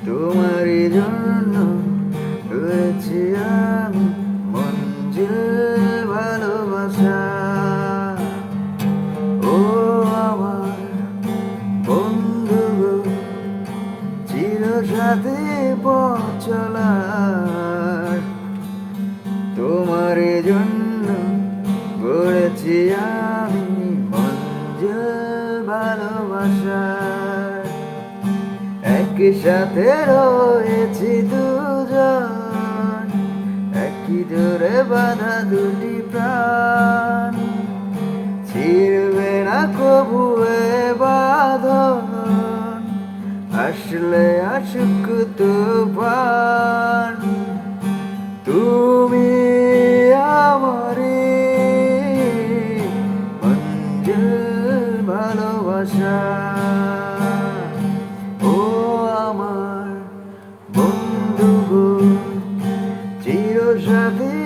তোমারই জন্য রয়েছি আমি মঞ্জিল ভালোবাসা। ও আমার বন্ধু গো, চিরসাথী পথ চলার, তোমারই জন্য গড়েছি আমি মঞ্জিল ভালোবাসার। একই সাথে রয়েছি দুজন, একই জোরে বাঁধা দুটি প্রাণ, ছিড়বে না কবু এ বাঁধন, আসলে আসুক তুফান। তুমি আমারই মঞ্জিল ভালোবাসা। ও আমার বন্ধু গো, চিরসাথী